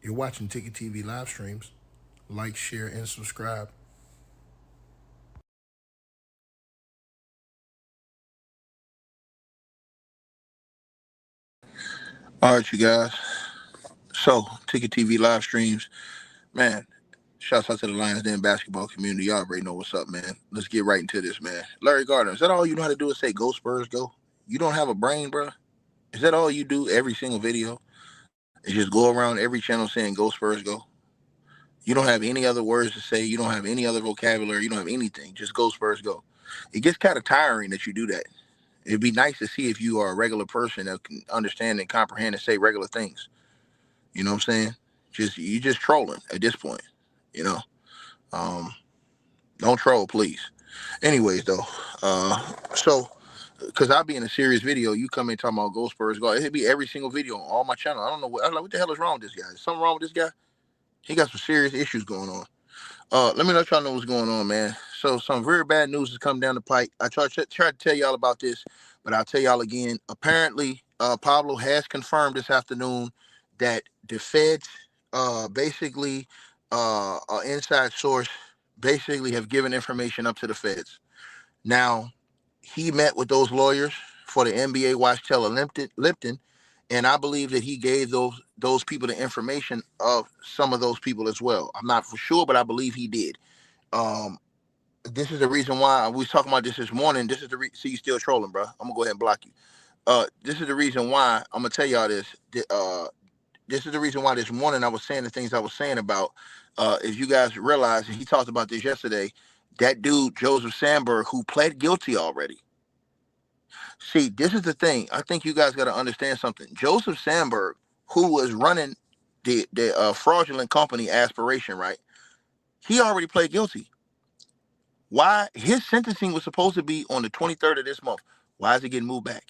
You're watching Ticket TV live streams. Like, share, and subscribe. All right, you guys. So, Ticket TV live streams, man. Shouts out to the Lions Den basketball community. Y'all already know what's up, man. Let's get right into this, man. Larry Gardner, is that all you know how to do is say "Go Spurs, go"? You don't have a brain, bro? Is that all you do every single video? Is just go around every channel saying "Go Spurs, go"? You don't have any other words to say. You don't have any other vocabulary. You don't have anything. Just "Go Spurs, go." It gets kind of tiring that you do that. It'd be nice to see if you are a regular person that can understand and comprehend and say regular things. You know what I'm saying? You just trolling at this point. You know, um, don't troll, please. Anyways, though, so because I'll be in a serious video, you come in talking about Go Spurs, go. It'll be every single video on all my channel. I don't know what. I'm like, what the hell is wrong with this guy? Is something wrong with this guy? He got some serious issues going on. Let me let y'all know what's going on, man. So some very bad news has come down the pike. I tried to tell y'all about this, but I'll tell y'all again. Apparently, Pablo has confirmed this afternoon that the feds, basically, an inside source, basically have given information up to the feds. Now, he met with those lawyers for the NBA Watch Teller Lipton, and I believe that he gave those people the information of some of those people as well. I'm not for sure, but I believe he did. Um, this is the reason why we was talking about this morning. This is see, you still trolling, bro. I'm gonna go ahead and block you. This is the reason why I'm gonna tell y'all this. This is the reason why this morning I was saying the things I was saying about. If you guys realize, and he talked about this yesterday, that dude Joseph Sandberg, who pled guilty already. See, this is the thing. I think you guys got to understand something. Joseph Sandberg, who was running the fraudulent company Aspiration, right? He already pled guilty. Why? His sentencing was supposed to be on the 23rd of this month. Why is it getting moved back?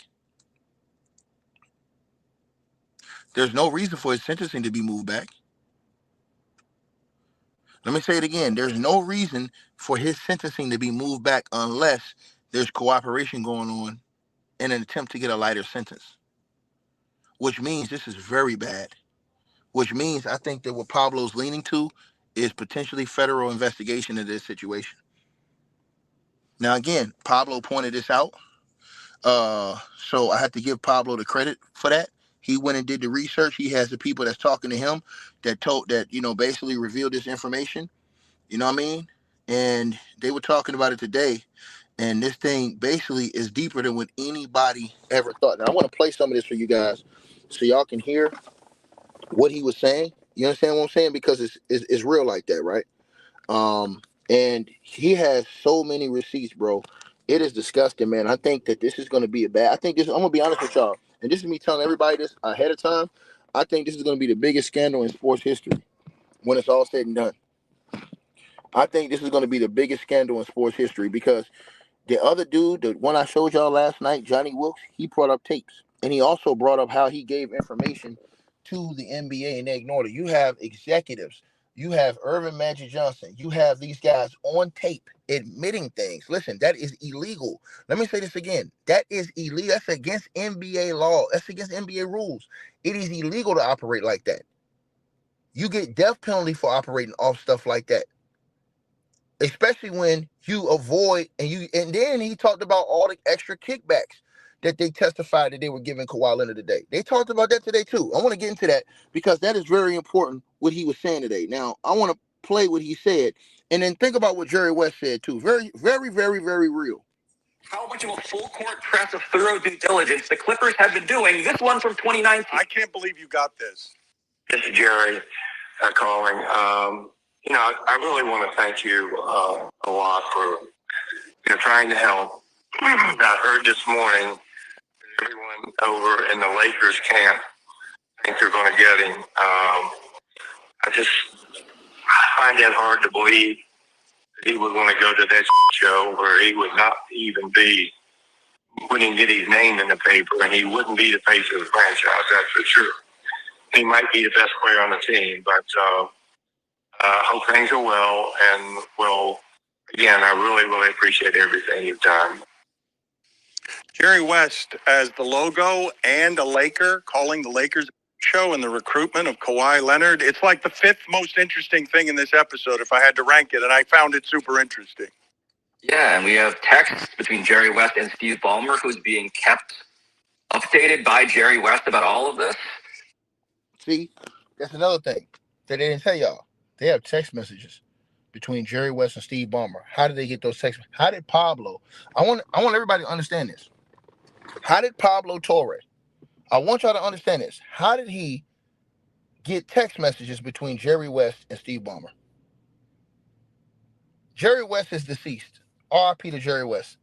There's no reason for his sentencing to be moved back. Let me say it again. There's no reason for his sentencing to be moved back unless there's cooperation going on in an attempt to get a lighter sentence, which means this is very bad. Which means I think that what Pablo's leaning to is potentially federal investigation of this situation. Now, again, Pablo pointed this out. So I have to give Pablo the credit for that. He went and did the research. He has the people that's talking to him that basically revealed this information. You know what I mean? And they were talking about it today. And this thing basically is deeper than what anybody ever thought. Now I want to play some of this for you guys so y'all can hear what he was saying. You understand what I'm saying? Because it's real like that, right? And he has so many receipts, bro. It is disgusting, man. I think that this is going to be I think this. I'm gonna be honest with y'all, and this is me telling everybody this ahead of time. I think this is going to be the biggest scandal in sports history when it's all said and done. I think this is going to be the biggest scandal in sports history because the other dude, the one I showed y'all last night, Johnny Wilkes, he brought up tapes, and he also brought up how he gave information to the NBA and they ignored it. You have executives. You have Irvin Magic Johnson. You have these guys on tape admitting things. Listen, that is illegal. Let me say this again. That is illegal. That's against NBA law. That's against NBA rules. It is illegal to operate like that. You get death penalty for operating off stuff like that. Especially when you avoid and then he talked about all the extra kickbacks that they testified that they were giving Kawhi Leonard today. They talked about that today too. I want to get into that because that is very important what he was saying today. Now I want to play what he said and then think about what Jerry West said too. Very, very, very, very real. How much of a full court press of thorough due diligence the Clippers have been doing. This one from 2019. I can't believe you got this. This is Jerry calling. I really want to thank you a lot for trying to help. I heard this morning everyone over in the Lakers camp think they're going to get him. I just find it hard to believe that he would want to go to that show where he would not even wouldn't get his name in the paper, and he wouldn't be the face of the franchise, that's for sure. He might be the best player on the team, but hope things are well, and again, I really, really appreciate everything you've done. Jerry West as the logo and a Laker, calling the Lakers. show and the recruitment of Kawhi Leonard. It's like the fifth most interesting thing in this episode if I had to rank it, and I found it super interesting. Yeah, and we have texts between Jerry West and Steve Ballmer, who's being kept updated by Jerry West about all of this. See, that's another thing that they didn't tell y'all. They have text messages between Jerry West and Steve Ballmer. How did they get those texts? How did Pablo? I want everybody to understand this. How did Pablo Torre? I want y'all to understand this. How did he get text messages between Jerry West and Steve Ballmer? Jerry West is deceased. R.I.P. to Jerry West.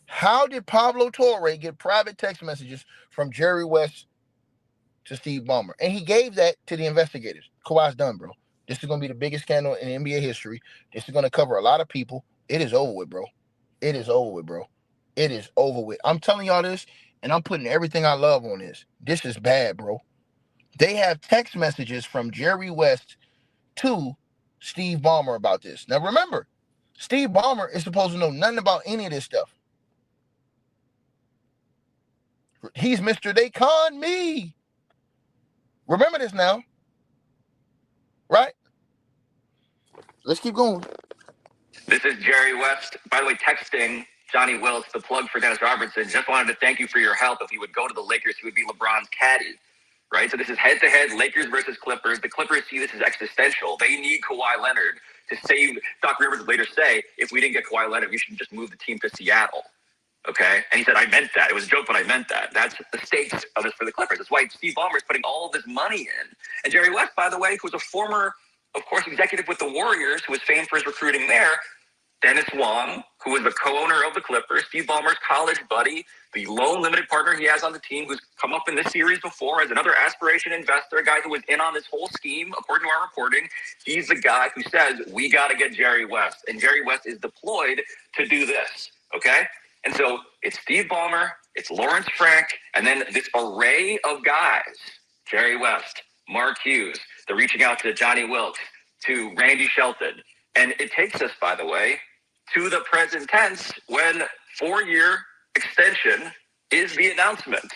How did Pablo Torre get private text messages from Jerry West to Steve Ballmer? And he gave that to the investigators. Kawhi's done, bro. This is going to be the biggest scandal in NBA history. This is going to cover a lot of people. It is over with, bro. It is over with, bro. It is over with. I'm telling y'all this, and I'm putting everything I love on this. This is bad, bro. They have text messages from Jerry West to Steve Ballmer about this. Now, remember, Steve Ballmer is supposed to know nothing about any of this stuff. He's Mr. They Con Me. Remember this now. Right? Let's keep going. This is Jerry West, by the way, texting Johnny Wilkes, the plug for Dennis Robertson. Just wanted to thank you for your help. If he would go to the Lakers, he would be LeBron's caddy. Right? So this is head-to-head, Lakers versus Clippers. The Clippers see this as existential. They need Kawhi Leonard to save. Doc Rivers would later say, if we didn't get Kawhi Leonard, we should just move the team to Seattle. Okay? And he said, I meant that. It was a joke, but I meant that. That's the stakes of this for the Clippers. That's why Steve Ballmer is putting all of this money in. And Jerry West, by the way, who was a former, of course, executive with the Warriors, who was famed for his recruiting there, Dennis Wong, who was the co-owner of the Clippers, Steve Ballmer's college buddy, the lone limited partner he has on the team, who's come up in this series before as another aspiration investor, a guy who was in on this whole scheme, according to our reporting. He's the guy who says, we got to get Jerry West. And Jerry West is deployed to do this, okay? And so it's Steve Ballmer, it's Lawrence Frank, and then this array of guys, Jerry West, Mark Hughes, they're reaching out to Johnny Wilkes, to Randy Shelton. And it takes us, by the way, to the present tense when 4-year extension is the announcement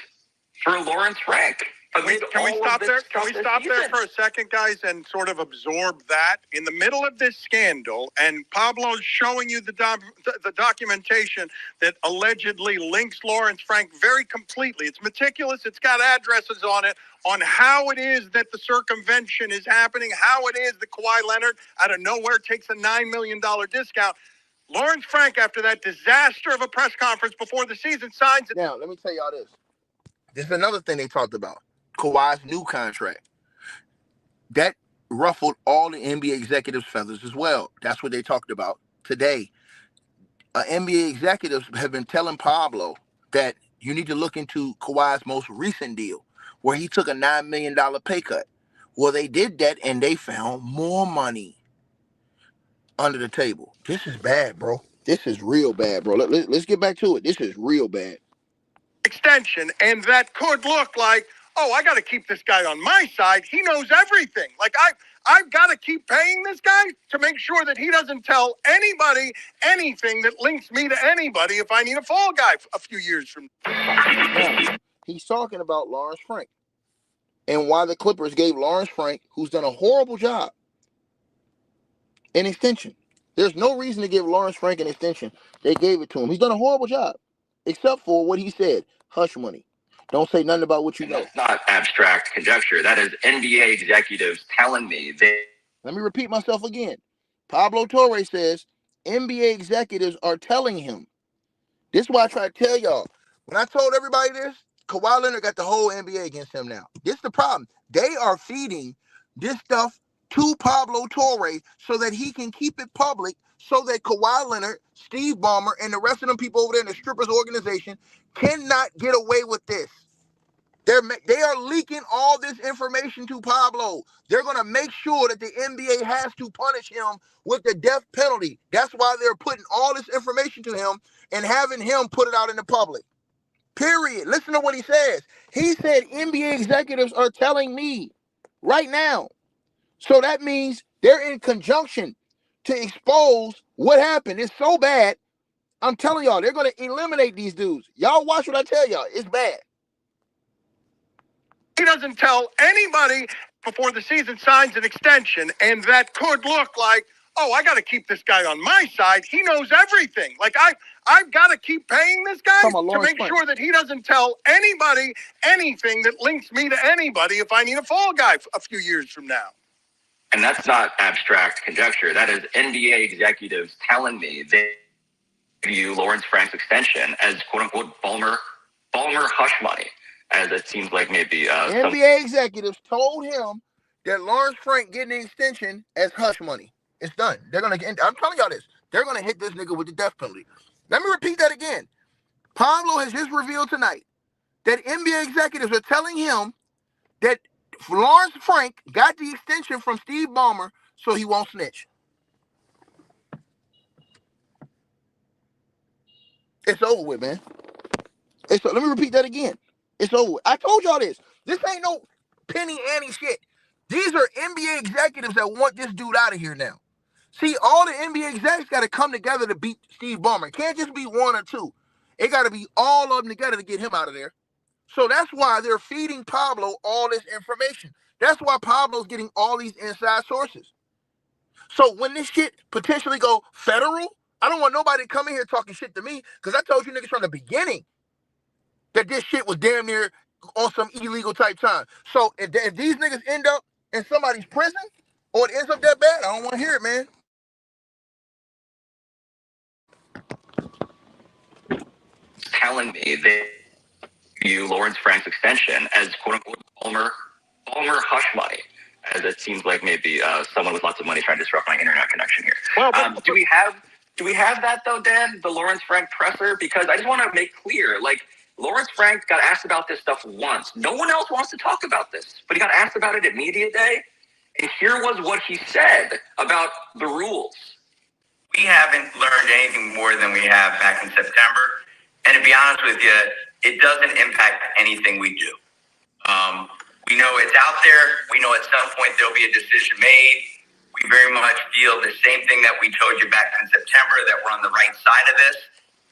for Lawrence Frank. Can we stop there? Can we stop there for a second, guys, and sort of absorb that? In the middle of this scandal, and Pablo's showing you the documentation that allegedly links Lawrence Frank very completely. It's meticulous. It's got addresses on it, on how it is that the circumvention is happening, how it is that Kawhi Leonard out of nowhere takes a $9 million discount. Lawrence Frank, after that disaster of a press conference before the season, signs it. Now, let me tell y'all this. This is another thing they talked about. Kawhi's new contract. That ruffled all the NBA executives' feathers as well. That's what they talked about today. NBA executives have been telling Pablo that you need to look into Kawhi's most recent deal, where he took a $9 million pay cut. Well, they did that, and they found more money under the table. This is bad, bro. This is real bad, bro. Let's get back to it. This is real bad. Extension, and that could look like, oh, I got to keep this guy on my side. He knows everything. Like, I've got to keep paying this guy to make sure that he doesn't tell anybody anything that links me to anybody if I need a fall guy a few years from now. He's talking about Lawrence Frank and why the Clippers gave Lawrence Frank, who's done a horrible job, an extension. There's no reason to give Lawrence Frank an extension. They gave it to him. He's done a horrible job, except for what he said, hush money. Don't say nothing about what you know. That's not abstract conjecture. That is NBA executives telling me they... Let me repeat myself again. Pablo Torre says NBA executives are telling him. This is why I try to tell y'all. When I told everybody this, Kawhi Leonard got the whole NBA against him now. This is the problem. They are feeding this stuff to Pablo Torre so that he can keep it public, so that Kawhi Leonard, Steve Ballmer, and the rest of them people over there in the strippers organization cannot get away with this. They are leaking all this information to Pablo. They're going to make sure that the NBA has to punish him with the death penalty. That's why they're putting all this information to him and having him put it out in the public. Period. Listen to what he says. He said NBA executives are telling me right now. So that means they're in conjunction to expose what happened. It's so bad. I'm telling y'all, they're going to eliminate these dudes. Y'all watch what I tell y'all. It's bad. he doesn't tell anybody before the season signs an extension, and that could look like, oh, I got to keep this guy on my side. He knows everything. Like, I've got to keep paying this guy to make sure that he doesn't tell anybody anything that links me to anybody if I need a fall guy a few years from now. And that's not abstract conjecture. That is NBA executives telling me they view Lawrence Frank's extension as quote unquote Ballmer hush money, as it seems like maybe NBA executives told him that Lawrence Frank getting an extension as hush money. It's done. They're gonna get. I'm telling y'all this. They're gonna hit this nigga with the death penalty. Let me repeat that again. Pablo has just revealed tonight that NBA executives are telling him that Lawrence Frank got the extension from Steve Ballmer so he won't snitch. It's over with, man. Let me repeat that again. It's over with. I told y'all this. This ain't no penny ante shit. These are NBA executives that want this dude out of here now. See, all the NBA execs got to come together to beat Steve Ballmer. It can't just be one or two. It got to be all of them together to get him out of there. So that's why they're feeding Pablo all this information. That's why Pablo's getting all these inside sources. So when this shit potentially go federal, I don't want nobody to come in here talking shit to me, because I told you niggas from the beginning that this shit was damn near on some illegal type time. So if these niggas end up in somebody's prison, or it ends up that bad, I don't want to hear it, man. telling me they view Lawrence Frank's extension as quote unquote Ballmer hush money, as it seems like maybe someone with lots of money trying to disrupt my internet connection here. Well, do we have that though, Dan? The Lawrence Frank presser? Because I just want to make clear, like, Lawrence Frank got asked about this stuff once. No one else wants to talk about this, but he got asked about it at media day, and here was what he said about the rules. We haven't learned anything more than we have back in September. And to be honest with you, it doesn't impact anything we do. We know it's out there. We know at some point there'll be a decision made. We very much feel the same thing that we told you back in September, that we're on the right side of this.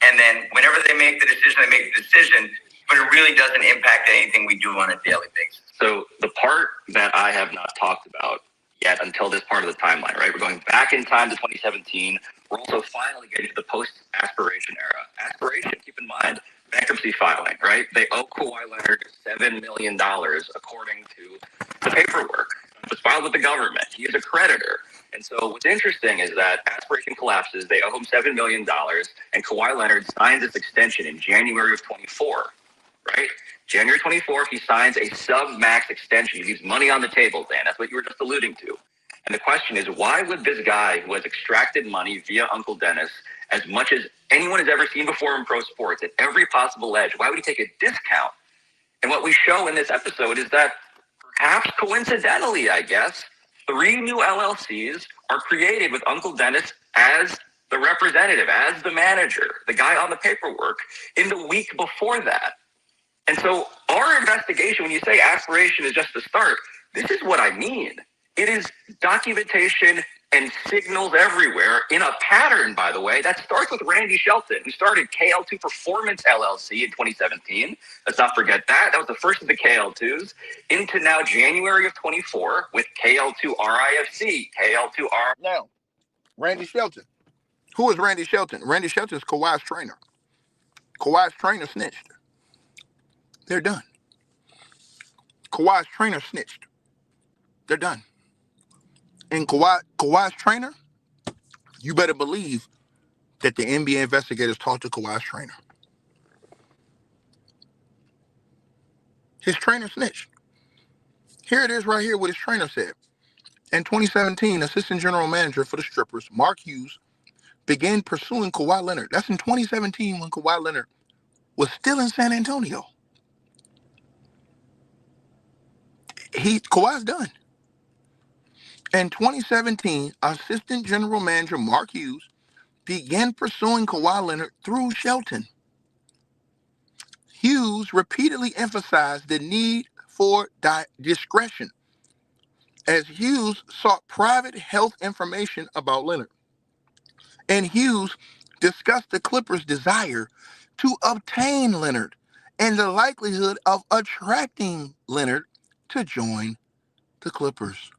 And then whenever they make the decision, they make the decision, but it really doesn't impact anything we do on a daily basis. So the part that I have not talked about yet until this part of the timeline, right? We're going back in time to 2017. We're also finally getting to the post-aspiration era. Aspiration, keep in mind, bankruptcy filing, right? They owe Kawhi Leonard $7 million according to the paperwork. It was filed with the government. He is a creditor. And so what's interesting is that aspiration collapses. They owe him $7 million, and Kawhi Leonard signs this extension in January of 24, right? January 24, he signs a sub-max extension. He leaves money on the table, Dan. That's what you were just alluding to. And the question is, why would this guy who has extracted money via Uncle Dennis as much as anyone has ever seen before in pro sports at every possible edge, why would he take a discount? And what we show in this episode is that perhaps coincidentally, I guess, 3 new LLCs are created with Uncle Dennis as the representative, as the manager, the guy on the paperwork in the week before that. And so our investigation, when you say aspiration is just the start, this is what I mean. It is documentation and signals everywhere in a pattern, by the way, that starts with Randy Shelton, who started KL2 Performance LLC in 2017. Let's not forget that. That was the first of the KL2s, into now January of 24 with KL2 RIFC, KL2R. Now, Randy Shelton. Who is Randy Shelton? Randy Shelton is Kawhi's trainer. Kawhi's trainer snitched. They're done. Kawhi's trainer snitched. They're done. And Kawhi's trainer, you better believe that the NBA investigators talked to Kawhi's trainer. His trainer snitched. Here it is right here what his trainer said. In 2017, assistant general manager for the Strippers, Mark Hughes, began pursuing Kawhi Leonard. That's in 2017 when Kawhi Leonard was still in San Antonio. Kawhi's done. In 2017, assistant general manager Mark Hughes began pursuing Kawhi Leonard through Shelton. Hughes repeatedly emphasized the need for discretion as Hughes sought private health information about Leonard. And Hughes discussed the Clippers' desire to obtain Leonard and the likelihood of attracting Leonard to join the Clippers.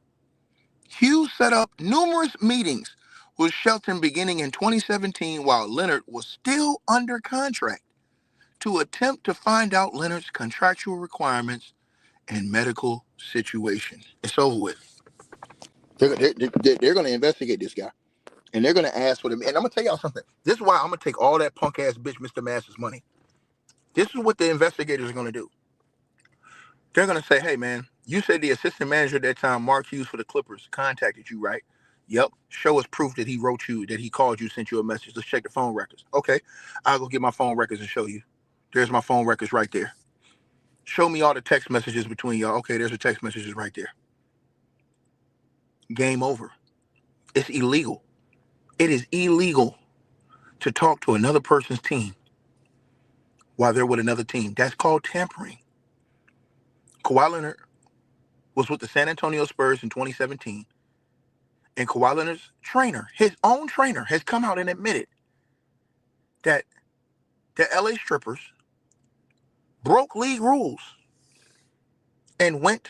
Hughes set up numerous meetings with Shelton beginning in 2017 while Leonard was still under contract to attempt to find out Leonard's contractual requirements and medical situation. It's over with. They're going to investigate this guy. And they're going to ask for them. And I'm going to tell y'all something. This is why I'm going to take all that punk-ass bitch Mr. Masters' money. This is what the investigators are going to do. They're going to say, hey, man, you said the assistant manager at that time, Mark Hughes for the Clippers, contacted you, right? Yep. Show us proof that he wrote you, that he called you, sent you a message. Let's check the phone records. Okay. I'll go get my phone records and show you. There's my phone records right there. Show me all the text messages between y'all. Okay, there's the text messages right there. Game over. It's illegal. It is illegal to talk to another person's team while they're with another team. That's called tampering. Kawhi Leonard was with the San Antonio Spurs in 2017, and Kawhi Leonard's trainer, his own trainer, has come out and admitted that the LA strippers broke league rules and went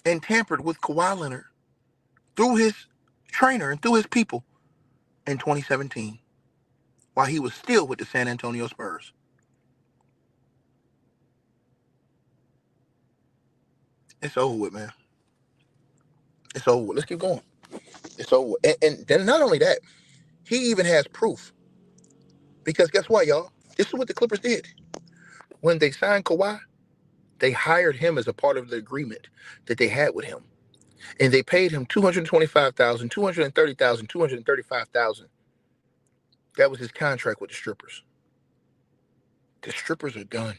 and tampered with Kawhi Leonard through his trainer and through his people in 2017 while he was still with the San Antonio Spurs. It's over with, man. It's over with. Let's keep going. It's over with. And then not only that, he even has proof. Because guess what, y'all? This is what the Clippers did. When they signed Kawhi, they hired him as a part of the agreement that they had with him. And they paid him $225,000, $230,000, $235,000. That was his contract with the strippers. The strippers are done.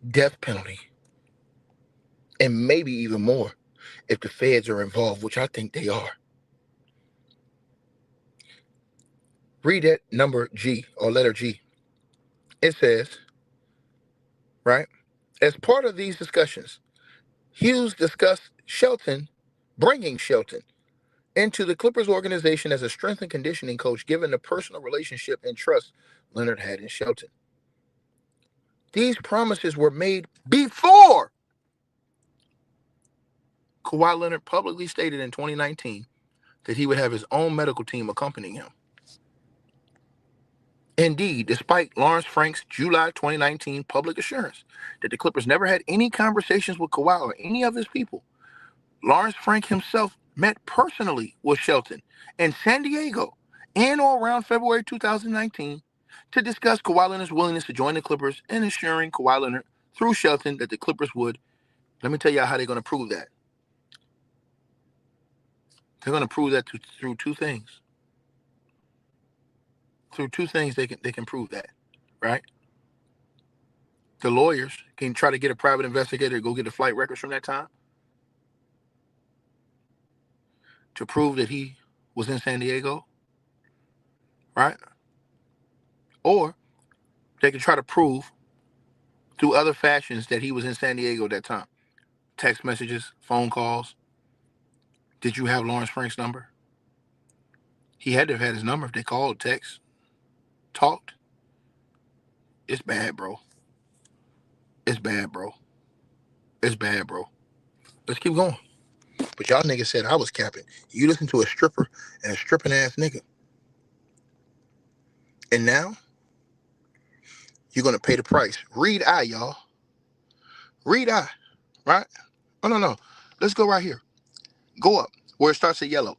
Death penalty. And maybe even more if the feds are involved, which I think they are. Read that number G or letter G. It says, right? As part of these discussions, Hughes discussed bringing Shelton into the Clippers organization as a strength and conditioning coach, given the personal relationship and trust Leonard had in Shelton. These promises were made before Kawhi Leonard publicly stated in 2019 that he would have his own medical team accompanying him. Indeed, despite Lawrence Frank's July 2019 public assurance that the Clippers never had any conversations with Kawhi or any of his people, Lawrence Frank himself met personally with Shelton in San Diego in or around February 2019 to discuss Kawhi Leonard's willingness to join the Clippers and assuring Kawhi Leonard through Shelton that the Clippers would. Let me tell you how they're going to prove that. They're going to prove that through two things. Through two things they can prove that, right? The lawyers can try to get a private investigator to go get the flight records from that time to prove that he was in San Diego, right? Or they can try to prove through other fashions that he was in San Diego at that time. Text messages, phone calls. Did you have Lawrence Frank's number? He had to have had his number if they called, text, talked. It's bad, bro. It's bad, bro. It's bad, bro. Let's keep going. But y'all niggas said I was capping. You listen to a stripper and a stripping ass nigga. And now, you're going to pay the price. Read I, y'all. Read I, right? Oh, no. Let's go right here. Go up where it starts at yellow.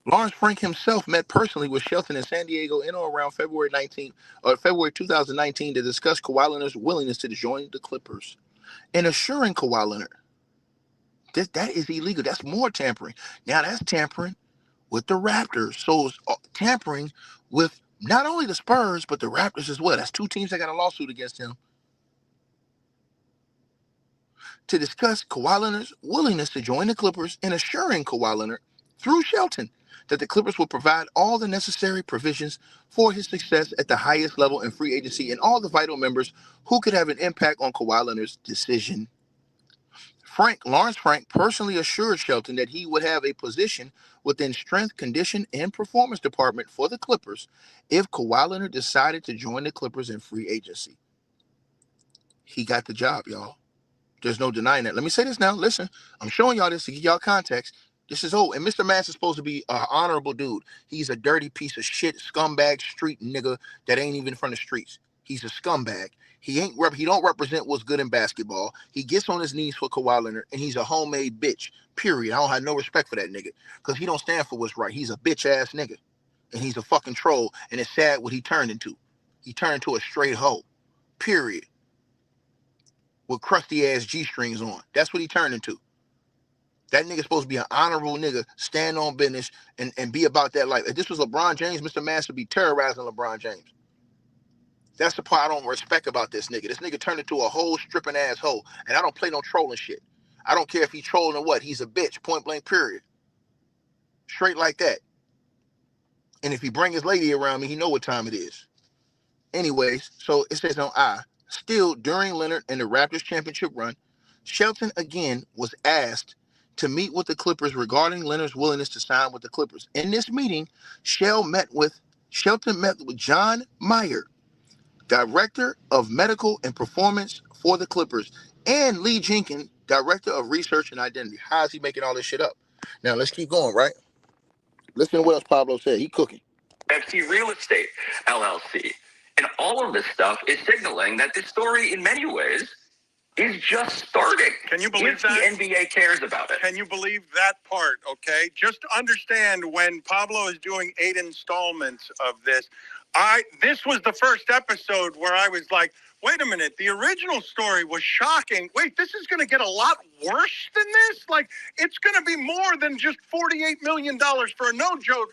Lawrence Frank himself met personally with Shelton in San Diego in or around February 2019 to discuss Kawhi Leonard's willingness to join the Clippers and assuring Kawhi Leonard that is illegal. That's more tampering. Now that's tampering with the Raptors. So it's tampering with not only the Spurs, but the Raptors as well. That's two teams that got a lawsuit against him to discuss Kawhi Leonard's willingness to join the Clippers and assuring Kawhi Leonard through Shelton that the Clippers will provide all the necessary provisions for his success at the highest level in free agency and all the vital members who could have an impact on Kawhi Leonard's decision. Lawrence Frank personally assured Shelton that he would have a position within strength, condition, and performance department for the Clippers if Kawhi Leonard decided to join the Clippers in free agency. He got the job, y'all. There's no denying that. Let me say this now. Listen, I'm showing y'all this to give y'all context. This is old. And Mr. Mass is supposed to be an honorable dude. He's a dirty piece of shit, scumbag, street nigga that ain't even from the streets. He's a scumbag. He don't represent what's good in basketball. He gets on his knees for Kawhi Leonard, and he's a homemade bitch. Period. I don't have no respect for that nigga because he don't stand for what's right. He's a bitch ass nigga, and he's a fucking troll. And it's sad what he turned into. He turned into a straight hoe. Period. With crusty ass G-strings on. That's what he turned into. That nigga's supposed to be an honorable nigga, stand on business, and be about that life. If this was LeBron James, Mr. Mass would be terrorizing LeBron James. That's the part I don't respect about this nigga. This nigga turned into a whole stripping ass hoe. And I don't play no trolling shit. I don't care if he's trolling or what. He's a bitch, point blank, period. Straight like that. And if he bring his lady around me, he know what time it is. Anyways, so it says on I. Still, during Leonard and the Raptors championship run, Shelton again was asked to meet with the Clippers regarding Leonard's willingness to sign with the Clippers. In this meeting, Shelton met with John Meyer, Director of Medical and Performance for the Clippers, and Lee Jenkins, Director of Research and Identity. How is he making all this shit up? Now, let's keep going, right? Listen to what else Pablo said. He cooking. FC Real Estate, LLC. And all of this stuff is signaling that this story, in many ways, is just starting. Can you believe if that? the NBA cares about it. Can you believe that part, okay? Just understand when Pablo is doing 8 installments of this, this was the first episode where I was like, wait a minute, the original story was shocking. Wait, this is going to get a lot worse than this? Like, it's going to be more than just $48 million for a no-show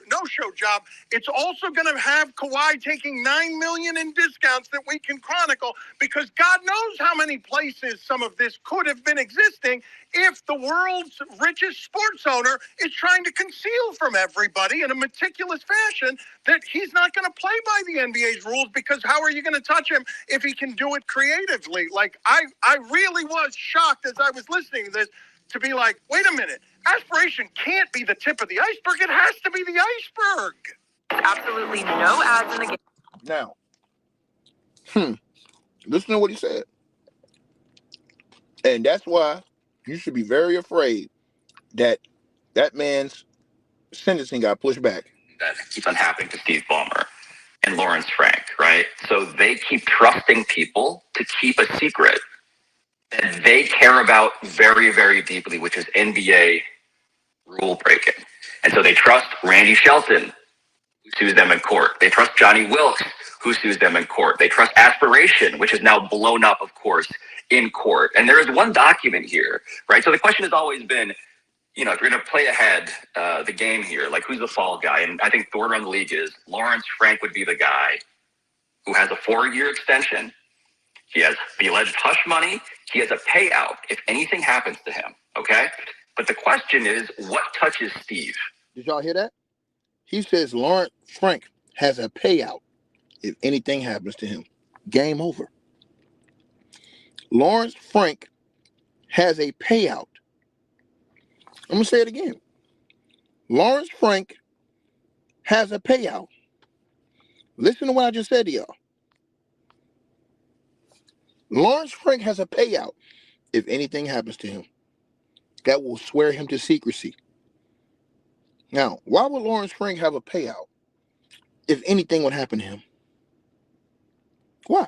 job. It's also going to have Kawhi taking $9 million in discounts that we can chronicle, because God knows how many places some of this could have been existing if the world's richest sports owner is trying to conceal from everybody in a meticulous fashion that he's not going to play by the NBA's rules, because how are you going to touch him if he can do it creatively? Like, I really was shocked as I was listening to this to be like, wait a minute, aspiration can't be the tip of the iceberg. It has to be the iceberg. Absolutely no ads in the game. Now, listen to what he said. And that's why you should be very afraid that that man's sentencing got pushed back. That keeps on happening to Steve Ballmer and Lawrence Frank, right? So they keep trusting people to keep a secret that they care about very, very deeply, which is NBA rule breaking. And so they trust Randy Shelton, who sues them in court. They trust Johnny Wilkes, who sues them in court. They trust Aspiration, which is now blown up, of course, in court. And there is one document here, right? So the question has always been, you know, if you're going to play ahead the game here, like, who's the fall guy? And I think the order on the league is Lawrence Frank would be the guy who has a 4-year extension. He has the alleged hush money. He has a payout if anything happens to him, okay? But the question is, what touches Steve? Did y'all hear that? He says Lawrence Frank has a payout if anything happens to him. Game over. Lawrence Frank has a payout. I'm going to say it again. Lawrence Frank has a payout. Listen to what I just said to y'all. Lawrence Frank has a payout if anything happens to him that will swear him to secrecy. Now, why would Lawrence Frank have a payout if anything would happen to him? Why?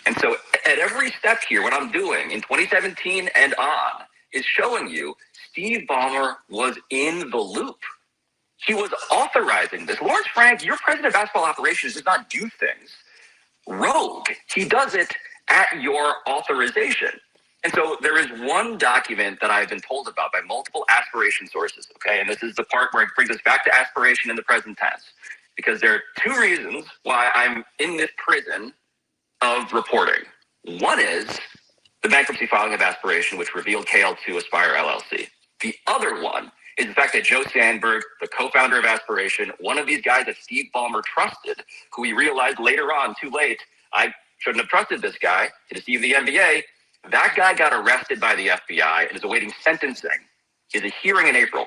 And so at every step here, what I'm doing in 2017 and on is showing you Steve Ballmer was in the loop. He was authorizing this. Lawrence Frank, your president of basketball operations, does not do things rogue. He does it at your authorization. And so there is one document that I've been told about by multiple Aspiration sources, okay? And this is the part where it brings us back to Aspiration in the present tense, because there are 2 reasons why I'm in this prison of reporting. One is the bankruptcy filing of Aspiration, which revealed KL2 Aspire LLC. The other one is the fact that Joe Sandberg, the co-founder of Aspiration, one of these guys that Steve Ballmer trusted, who he realized later on, too late, I shouldn't have trusted this guy to deceive the NBA. That guy got arrested by the FBI and is awaiting sentencing. He has a hearing in April.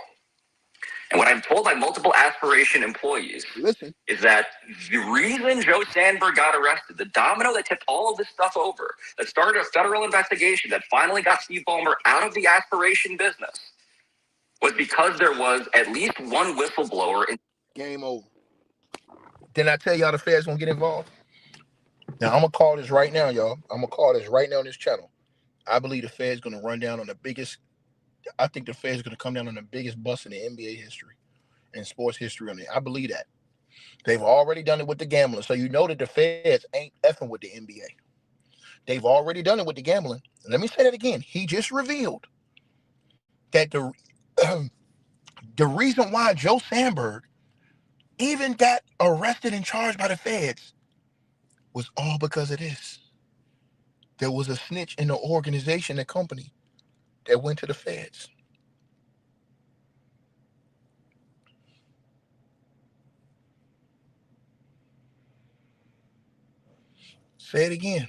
And what I'm told by multiple Aspiration employees is that the reason Joe Sandberg got arrested, the domino that tipped all of this stuff over, that started a federal investigation that finally got Steve Ballmer out of the Aspiration business, was because there was at least one whistleblower. Game over. Didn't I tell y'all the feds gonna get involved? Now I'm gonna call this right now, y'all. I'm gonna call this right now on this channel. I believe the feds gonna run down on the biggest. I think the feds gonna come down on the biggest bust in the NBA history and sports history on it. I believe that. They've already done it with the gambling, so you know that the feds ain't effing with the NBA. They've already done it with the gambling. Let me say that again. He just revealed that the reason why Joe Sandberg even got arrested and charged by the feds was all because of this. There was a snitch in the organization, the company, that went to the feds. Say it again.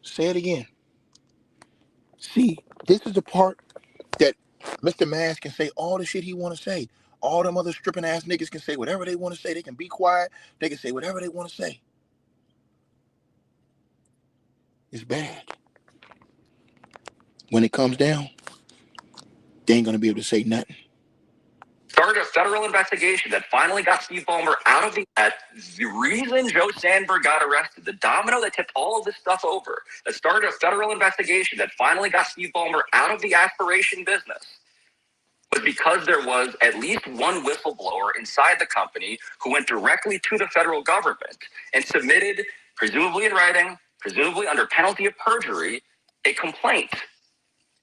Say it again. See, this is the part that Mr. Mask can say all the shit he want to say. All them other stripping ass niggas can say whatever they want to say. They can be quiet. They can say whatever they want to say. It's bad. When it comes down, they ain't gonna be able to say nothing. Started a federal investigation that finally got Steve Ballmer out of the reason Joe Sandberg got arrested, the domino that tipped all of this stuff over, that started a federal investigation that finally got Steve Ballmer out of the Aspiration business, was because there was at least one whistleblower inside the company who went directly to the federal government and submitted, presumably in writing, presumably under penalty of perjury, a complaint.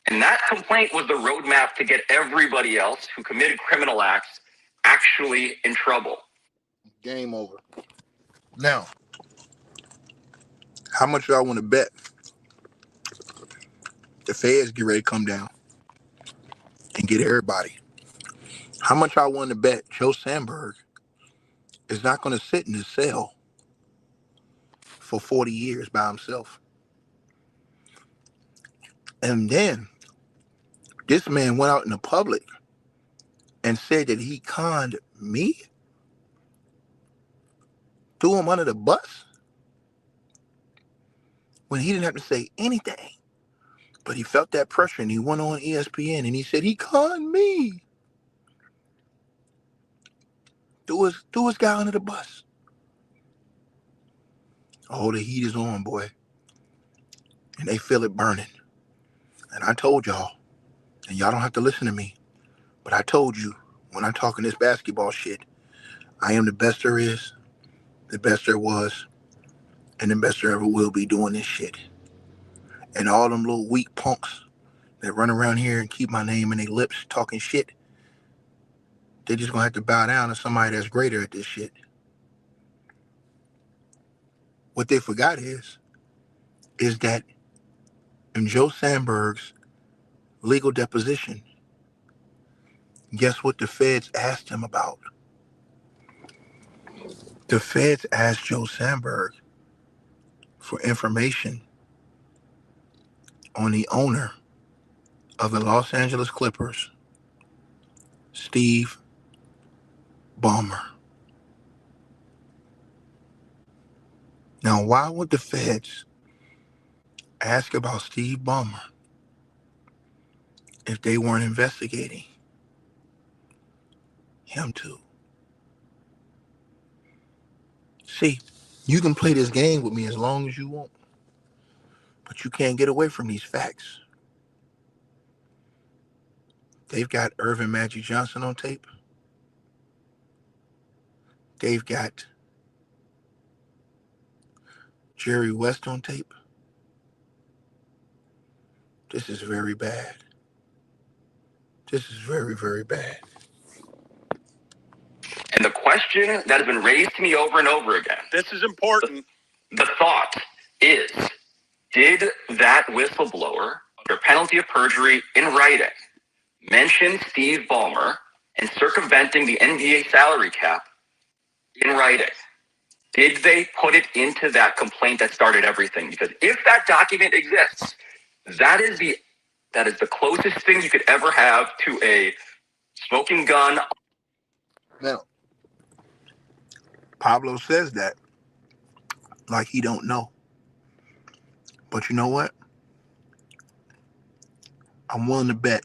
And that complaint was the roadmap to get everybody else who committed criminal acts actually in trouble. Game over. Now, how much y'all want to bet the feds get ready to come down and get everybody? How much I want to bet Joe Sandberg is not going to sit in his cell for 40 years by himself? And then this man went out in the public and said that he conned me, threw him under the bus, when he didn't have to say anything. But he felt that pressure and he went on ESPN and he said he conned me. Threw his guy under the bus. Oh, the heat is on, boy. And they feel it burning. And I told y'all, and y'all don't have to listen to me, but I told you when I'm talking this basketball shit, I am the best there is, the best there was, and the best there ever will be doing this shit. And all them little weak punks that run around here and keep my name in their lips talking shit, they're just gonna have to bow down to somebody that's greater at this shit. What they forgot is that in Joe Sandberg's legal deposition, guess what the feds asked him about? The feds asked Joe Sandberg for information on the owner of the Los Angeles Clippers, Steve Ballmer. Now, why would the feds ask about Steve Ballmer if they weren't investigating him too? See, you can play this game with me as long as you want, but you can't get away from these facts. They've got Irvin Magic Johnson on tape. They've got Jerry West on tape. This is very bad. This is very, very bad. And the question that has been raised to me over and over again. This is important. The thought is, did that whistleblower, under penalty of perjury in writing, mention Steve Ballmer and circumventing the NBA salary cap in writing? Did they put it into that complaint that started everything? Because if that document exists, that is the closest thing you could ever have to a smoking gun. Now, Pablo says that like he don't know. But you know what? I'm willing to bet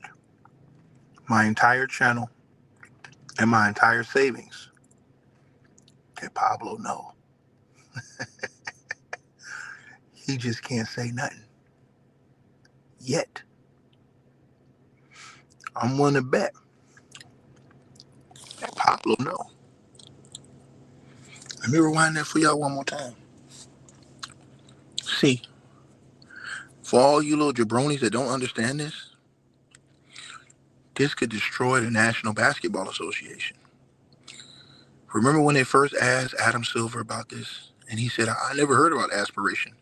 my entire channel and my entire savings that Pablo know. He just can't say nothing. Yet. I'm willing to bet that Pablo know. Let me rewind that for y'all one more time. See, for all you little jabronis that don't understand this could destroy the National Basketball Association. Remember when they first asked Adam Silver about this? And he said, I never heard about aspiration.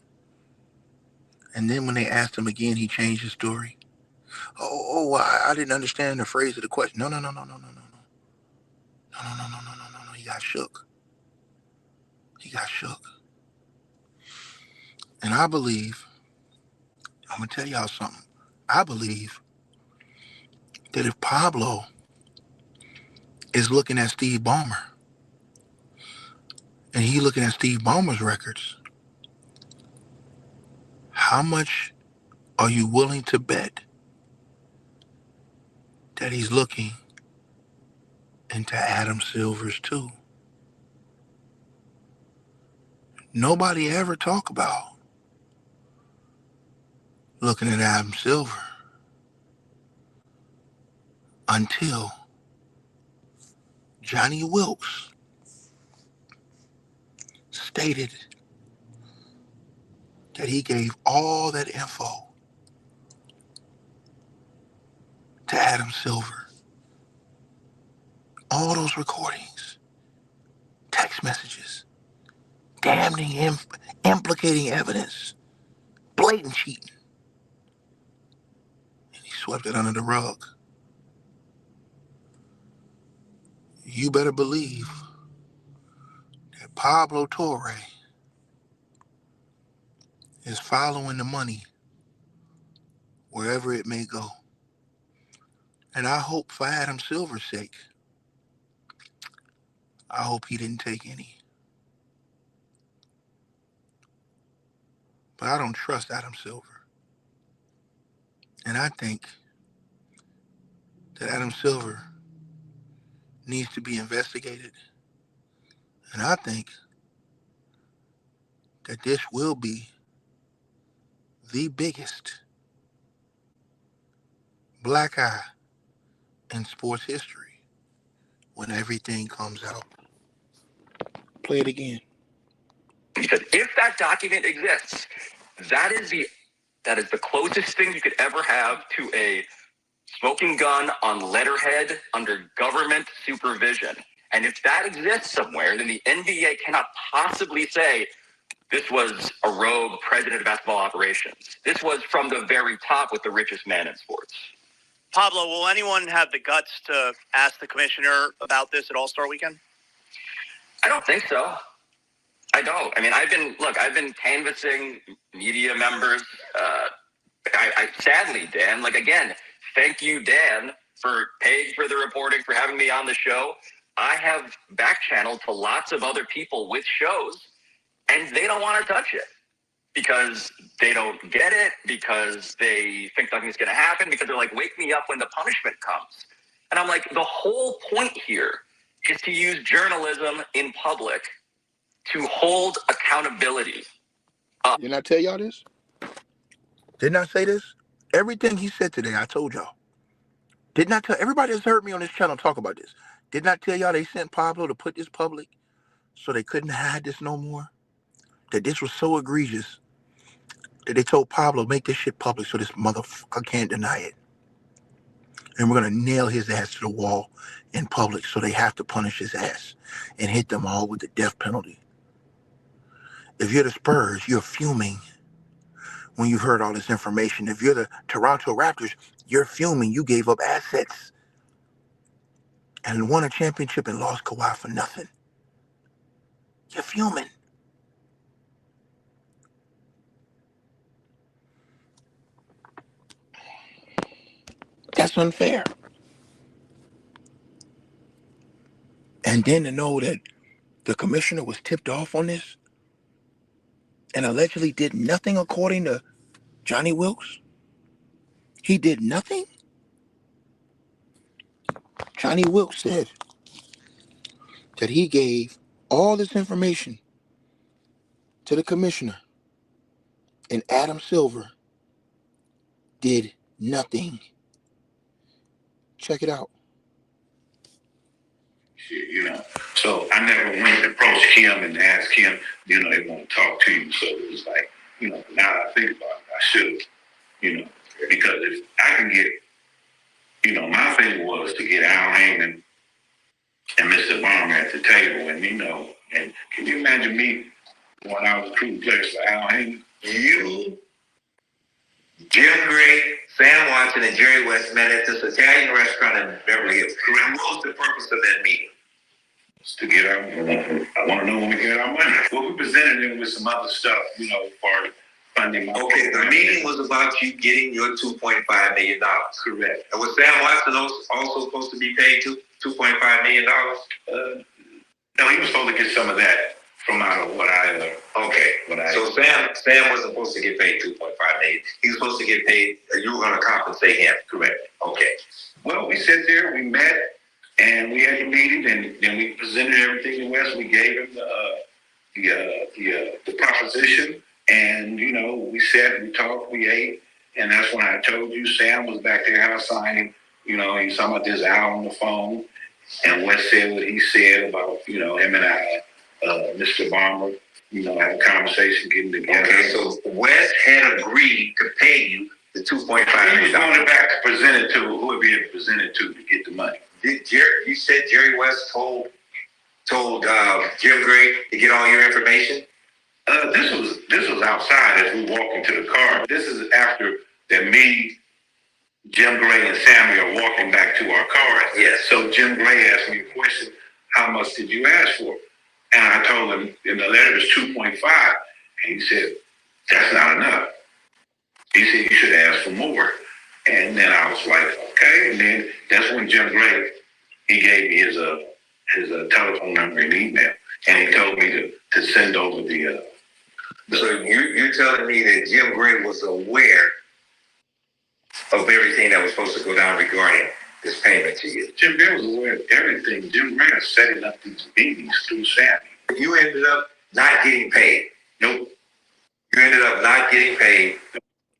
And then when they asked him again, he changed his story. I didn't understand the phrase of the question. No. He got shook. And I believe, I'm going to tell y'all something. I believe that if Pablo is looking at Steve Ballmer and he looking at Steve Ballmer's records, how much are you willing to bet that he's looking into Adam Silver's too? Nobody ever talk about looking at Adam Silver until Johnny Wilkes stated that he gave all that info to Adam Silver. All those recordings, text messages, damning, implicating evidence, blatant cheating. And he swept it under the rug. You better believe that Pablo Torre is following the money wherever it may go. And I hope for Adam Silver's sake, I hope he didn't take any. But I don't trust Adam Silver. And I think that Adam Silver needs to be investigated. And I think that this will be the biggest black eye in sports history when everything comes out. Play it again. Because if that document exists, that is the closest thing you could ever have to a smoking gun on letterhead under government supervision. And if that exists somewhere, then the NBA cannot possibly say this was a rogue president of basketball operations. This was from the very top with the richest man in sports. Pablo, will anyone have the guts to ask the commissioner about this at All-Star Weekend? I don't think so. I don't. I mean, I've been canvassing media members. I sadly, Dan, again, thank you, Dan, for paying for the reporting, for having me on the show. I have back channeled to lots of other people with shows, and they don't want to touch it because they don't get it, because they think nothing's going to happen, because they're like, wake me up when the punishment comes. And I'm like, the whole point here is to use journalism in public to hold accountability. Didn't I tell y'all this? Didn't I say this? Everything he said today, I told y'all. Didn't I tell everybody that's heard me on this channel talk about this? Didn't I tell y'all they sent Pablo to put this public so they couldn't hide this no more? That this was so egregious that they told Pablo, make this shit public so this motherfucker can't deny it. And we're going to nail his ass to the wall in public so they have to punish his ass and hit them all with the death penalty. If you're the Spurs, you're fuming when you've heard all this information. If you're the Toronto Raptors, you're fuming. You gave up assets and won a championship and lost Kawhi for nothing. You're fuming. That's unfair. And then to know that the commissioner was tipped off on this and allegedly did nothing according to Johnny Wilkes. He did nothing. Johnny Wilkes said that he gave all this information to the commissioner, and Adam Silver did nothing. Check it out. You know, so I never went to approach him and ask him, you know, they want to talk to you. So it was like, you know, now that I think about it, I should, you know, because if I can get, you know, my thing was to get Al Heyman and Mr. Barmer at the table, and you know, and can you imagine me when I was recruiting players for Al Heyman? You, Jim Gray, Sam Watson, and Jerry West met at this Italian restaurant in Beverly Hills. And what was the purpose of that meeting? To get our, I want to know when we get our money. Well, we presented him with some other stuff, you know, for funding. Okay, the meeting was about you getting your $2.5 million. Correct. And was Sam Watson also supposed to be paid $2.5 million? No, he was supposed to get some of that from out of what I. So Sam wasn't supposed to get paid $2.5 million. He was supposed to get paid. You were going to compensate him. Correct. Okay. Well, we sat there, we met, and we had the meeting, and then we presented everything to Wes. We gave him the proposition, and you know, we sat, we talked, we ate, and that's when I told you Sam was back there house signing. You know, he's talking about this Al on the phone, and Wes said what he said about, you know, him and I, Mr. Barmer, you know, had a conversation, getting together. Okay, so Wes had agreed to pay you the $2.5 million. He was going back to present it to who would be able to present it to get the money. You said Jerry West told Jim Gray to get all your information? This was outside as we walked into the car. This is after that me, Jim Gray, and Sammy are walking back to our car. Yes. So Jim Gray asked me a question, how much did you ask for? And I told him in the letter was 2.5. And he said, that's not enough. He said, you should ask for more. And then I was like, okay. And then that's when Jim Gray, he gave me his telephone number and email. And he told me to send over the. So you're telling me that Jim Gray was aware of everything that was supposed to go down regarding this payment to you? Jim Gray was aware of everything. Jim Gray was setting up these meetings through Sammy. You ended up not getting paid. Nope. You ended up not getting paid.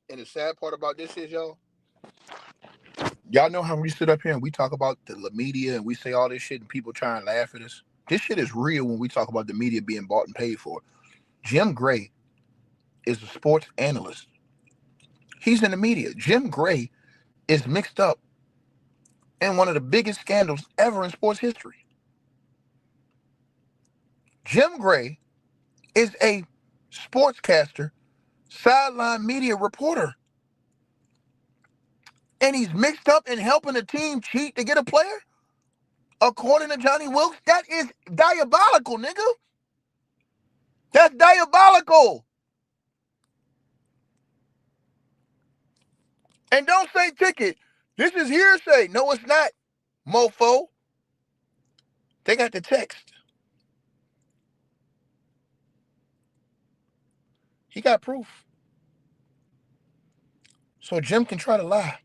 And the sad part about this is, y'all know how we sit up here and we talk about the media and we say all this shit and people try and laugh at us? This shit is real when we talk about the media being bought and paid for. Jim Gray is a sports analyst. He's in the media. Jim Gray is mixed up in one of the biggest scandals ever in sports history. Jim Gray is a sportscaster, sideline media reporter. And he's mixed up in helping a team cheat to get a player? According to Johnny Wilkes, that is diabolical, nigga. That's diabolical. And don't say ticket. This is hearsay. No, it's not, mofo. They got the text. He got proof. So Jim can try to lie.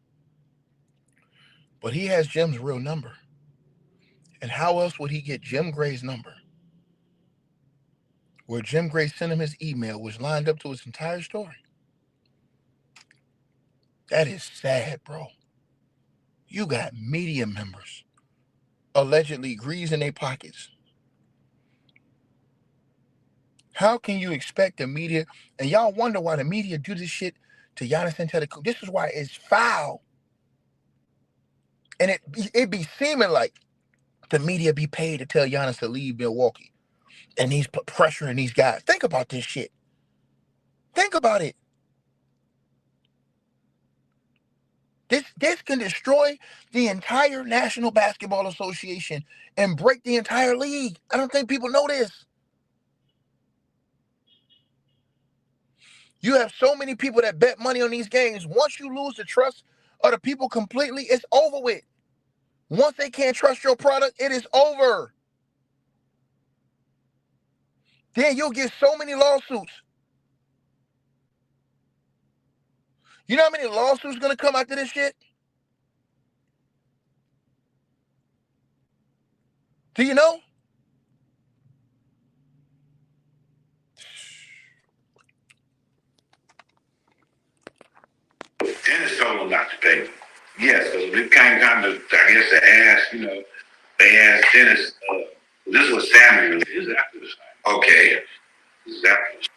But he has Jim's real number. And how else would he get Jim Gray's number? Where Jim Gray sent him his email, which lined up to his entire story. That is sad, bro. You got media members allegedly greasing their pockets. How can you expect the media, and y'all wonder why the media do this shit to Giannis Antetokounmpo? This is why it's foul. And it be seeming like the media be paid to tell Giannis to leave Milwaukee. And he's pressuring these guys. Think about this shit. Think about it. This can destroy the entire National Basketball Association and break the entire league. I don't think people know this. You have so many people that bet money on these games. Once you lose the trust of the people completely, it's over with. Once they can't trust your product, it is over. then you'll get so many lawsuits. You know how many lawsuits gonna come after this shit? Do you know? Dennis told him not to pay. Yes, so it came time to, I guess, to ask, they asked Dennis, this was Samuel. This is after this. Okay. This is after this.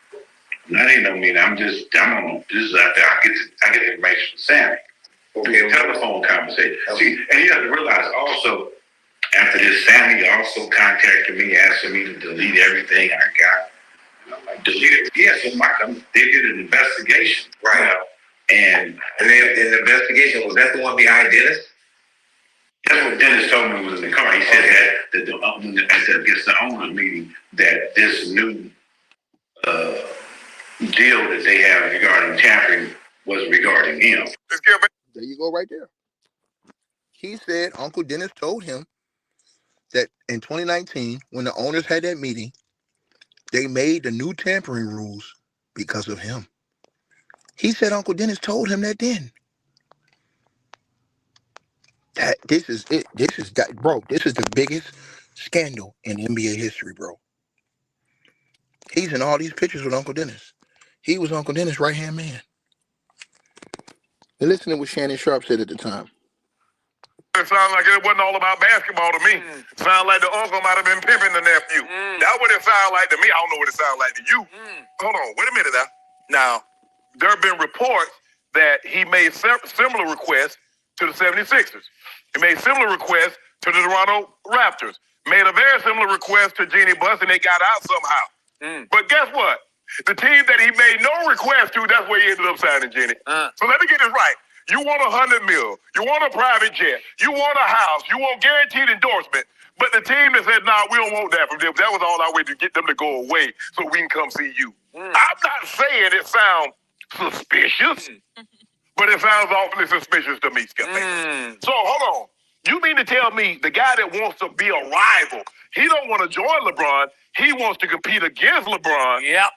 That ain't no mean. I'm on, this is after I get information from Sammy. Okay. Telephone conversation. Okay. See, and you have to realize also, after this, Sammy also contacted me, asking me to delete everything I got. And I'm like, delete it? Yeah, so they did an investigation. Right. And the investigation, was that the one behind Dennis? That's what Dennis told me was in the car. He said that against the owner meeting, that this new deal that they have regarding tampering was regarding him. There you go right there. He said Uncle Dennis told him that in 2019, when the owners had that meeting, they made the new tampering rules because of him. He said Uncle Dennis told him that then. This is it. This is the biggest scandal in NBA history, bro. He's in all these pictures with Uncle Dennis. He was Uncle Dennis' right-hand man. And listen to what Shannon Sharp said at the time. It sounded like it wasn't all about basketball to me. It sounded like the uncle might have been pimping the nephew. That's what it sounded like to me. I don't know what it sounded like to you. Hold on, wait a minute now. Now, there have been reports that he made similar requests to the 76ers. He made similar requests to the Toronto Raptors. Made a very similar request to Jeannie Buss, and they got out somehow. But guess what? The team that he made no request to, that's where he ended up signing Jeannie. So let me get this right. You want $100 million. You want a private jet. You want a house. You want guaranteed endorsement. But the team that said, nah, we don't want that from them. That was all our way to get them to go away so we can come see you. I'm not saying it sounds suspicious, but it sounds awfully suspicious to me, Skip. So hold on. You mean to tell me the guy that wants to be a rival, he don't want to join LeBron. He wants to compete against LeBron. Yep.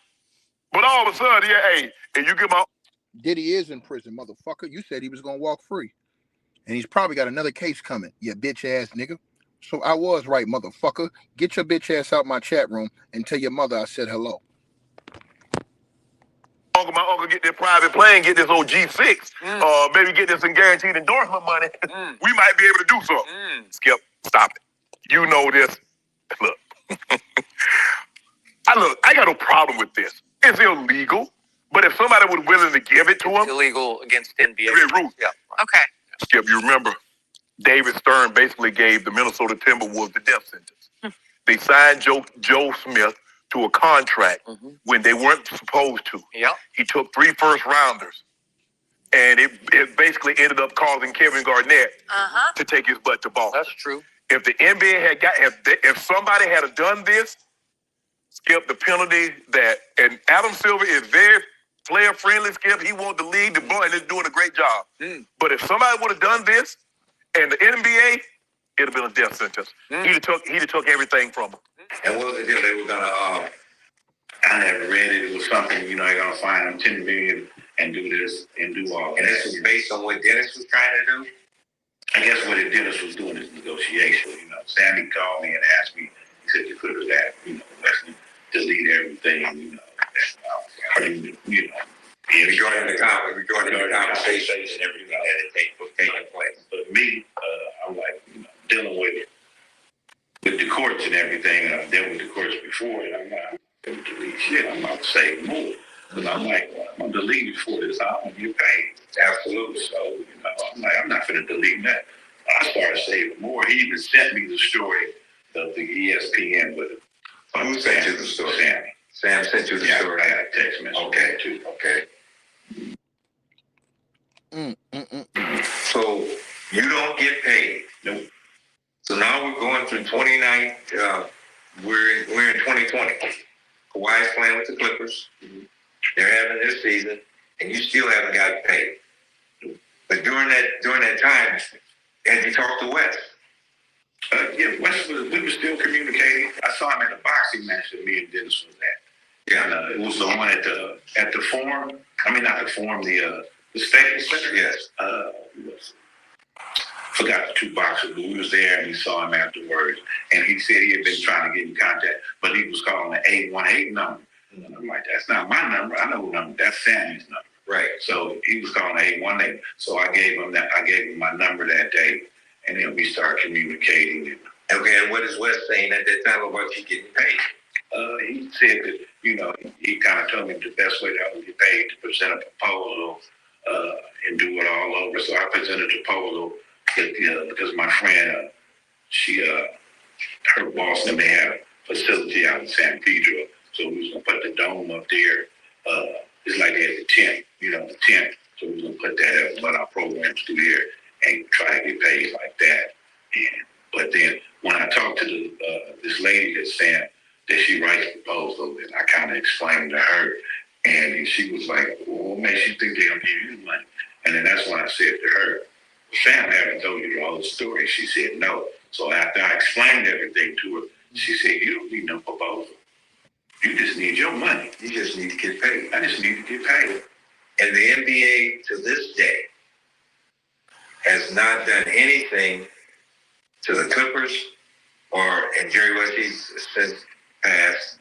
But all of a sudden, hey, and you get my... Diddy is in prison, motherfucker. You said he was going to walk free. And he's probably got another case coming, you bitch ass nigga. So I was right, motherfucker. Get your bitch ass out my chat room and tell your mother I said hello. My uncle get this private plane, get this old G6, maybe get this some guaranteed endorsement money. We might be able to do something. Skip, stop it. You know this. Look. I got no problem with this. It's illegal. But if somebody was willing to give it to him, illegal against NBA. Yeah. Okay. Skip, you remember, David Stern basically gave the Minnesota Timberwolves the death sentence. They signed Joe Smith to a contract when they weren't supposed to. Yep. He took 3 first-rounders, and it basically ended up causing Kevin Garnett to take his butt to Boston. That's true. If the NBA had if somebody had done this, Skip, the penalty that, and Adam Silver is very player-friendly, Skip. He wants the league, the boy, and is doing a great job. But if somebody would have done this, and the NBA, it'd have been a death sentence. He'd have took everything from them. And what was the deal? They were gonna, I never read it. It was something, they're gonna fine them $10 million and do this and do all. And this was based on what Dennis was trying to do? I guess what Dennis was doing is negotiation. Sammy called me and asked me, he said, you could have that, let's delete everything, We joined the conversation and everything that had taken place. But me, I'm like, dealing with the courts and everything, and I've dealt with the courts before, and I'm not going to delete shit. I'm about to say more. Because I'm like, I'm going to delete it before this time when you pay. Absolutely. So, I'm like, I'm not going to delete that. I started saving more. He even sent me the story of the ESPN with it. Who sent you the story? Sammy. Sam sent you the story. I got a text message. Okay. Too. Okay. So you don't get paid. Nope. So now we're going through 29. We're in 2020. Kawhi's playing with the Clippers. They're having their season, and you still haven't gotten paid. But during that time, had you talked to Wes? Yeah, we were still communicating. I saw him at a boxing match that me and Dennis was at. Yeah, and, it was the one at the Forum. I mean, not the Forum, the Staples Center. Yes. Forgot the two boxers, but we was there and we saw him afterwards. And he said he had been trying to get in contact, but he was calling the 818 number. And I'm like, that's not my number. I know who number. That's Sammy's number. Right. So he was calling the 818. So I gave him my number that day, and then we started communicating. Okay, and what is Wes saying at that time about you getting paid? He said that, he kind of told me the best way that I would get paid to present a proposal and do it all over. So I presented a proposal because my friend, her boss, and they have a facility out in San Pedro. So we was going to put the dome up there. It's like at the tent, the tent. So we was going to put that up, run our programs through there and try to get paid like that. But then when I talked to this lady that's saying that she writes proposals, and I kind of explained to her, and she was like, well, what makes you think they're going to give you the money? And then that's when I said to her, Sam, I haven't told you the whole story. She said no. So after I explained everything to her, she said, you don't need no proposal. You just need your money. You just need to get paid. I just need to get paid. And the NBA to this day has not done anything to the Clippers and Jerry West. He's since passed,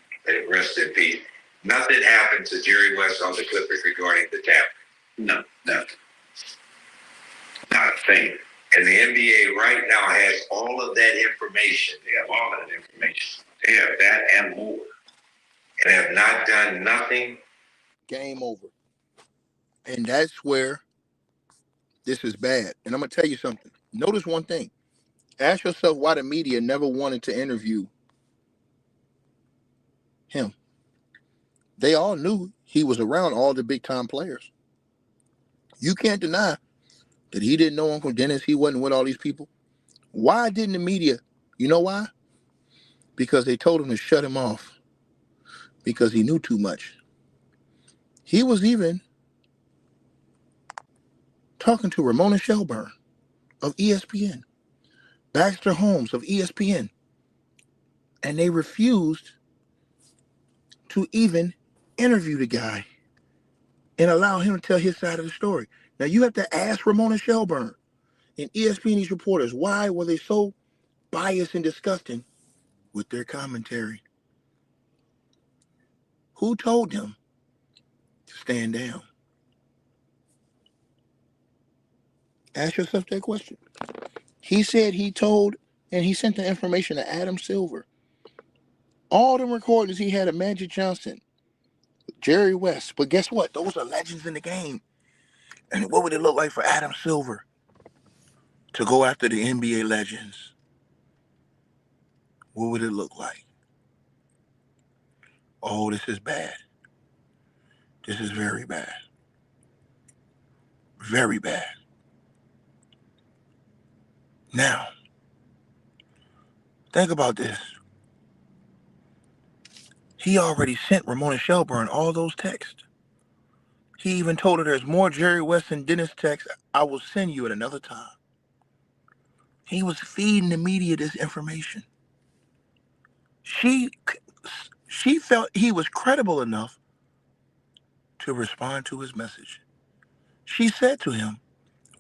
rest in peace. Nothing happened to Jerry West on the Clippers regarding the tap. No, nothing. Not a thing. And the NBA right now has all of that information. They have all of that information. They have that and more. And have not done nothing. Game over. And that's where this is bad. And I'm going to tell you something. Notice one thing. Ask yourself why the media never wanted to interview him. They all knew he was around all the big-time players. You can't deny that he didn't know Uncle Dennis. He wasn't with all these people. Why didn't the media? You know why? Because they told him to shut him off. Because he knew too much. He was even talking to Ramona Shelburne of ESPN, Baxter Holmes of ESPN, and they refused to even interview the guy and allow him to tell his side of the story. Now, you have to ask Ramona Shelburne and ESPN's reporters, why were they so biased and disgusting with their commentary? Who told them to stand down? Ask yourself that question. He said he told, and he sent the information to Adam Silver. All the recordings he had of Magic Johnson, Jerry West. But guess what? Those are legends in the game. And what would it look like for Adam Silver to go after the NBA legends? What would it look like? Oh, this is bad. This is very bad. Very bad. Now, think about this. He already sent Ramona Shelburne all those texts. He even told her there's more Jerry West and Dennis texts I will send you at another time. He was feeding the media this information. She felt he was credible enough to respond to his message. She said to him,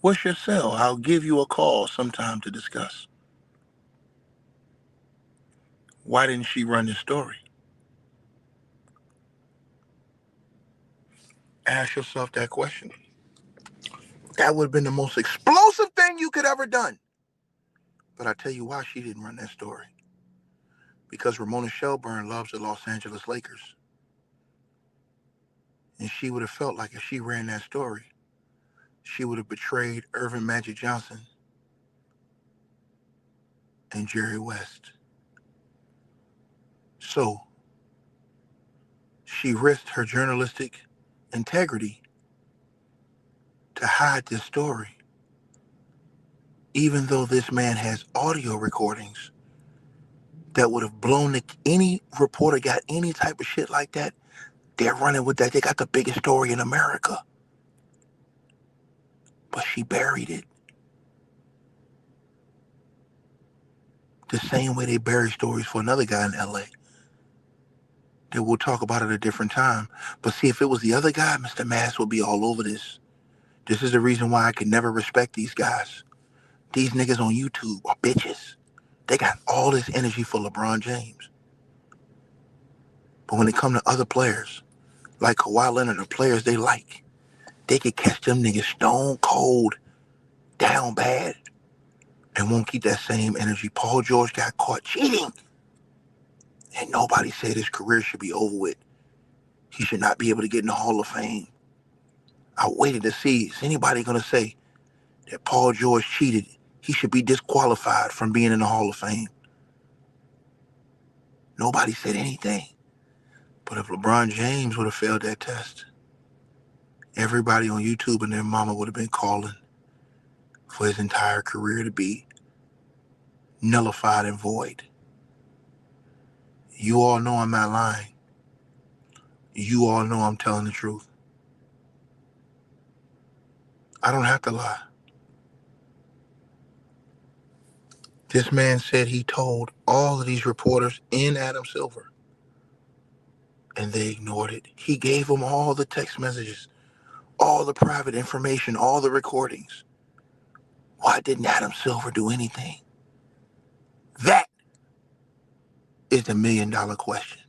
what's your cell? I'll give you a call sometime to discuss. Why didn't she run this story? Ask yourself that question. That would have been the most explosive thing you could ever done. But I tell you why she didn't run that story. Because Ramona Shelburne loves the Los Angeles Lakers. And she would have felt like if she ran that story, she would have betrayed Irvin Magic Johnson and Jerry West. So she risked her journalistic integrity to hide this story, even though this man has audio recordings that would have blown any reporter got any type of shit like that. They're running with that. They got the biggest story in America. But she buried it. The same way they bury stories for another guy in LA that we'll talk about at a different time. But see, if it was the other guy, Mr. Mass would be all over this. This is the reason why I could never respect these guys. These niggas on YouTube are bitches. They got all this energy for LeBron James. But when it come to other players, like Kawhi Leonard, or players they like, they could catch them niggas stone cold, down bad, and won't keep that same energy. Paul George got caught cheating. And nobody said his career should be over with. He should not be able to get in the Hall of Fame. I waited to see, is anybody going to say that Paul George cheated? He should be disqualified from being in the Hall of Fame. Nobody said anything. But if LeBron James would have failed that test, everybody on YouTube and their mama would have been calling for his entire career to be nullified and void. You all know I'm not lying. You all know I'm telling the truth. I don't have to lie. This man said he told all of these reporters and Adam Silver, and they ignored it. He gave them all the text messages, all the private information, all the recordings. Why didn't Adam Silver do anything? That is the $1 million question.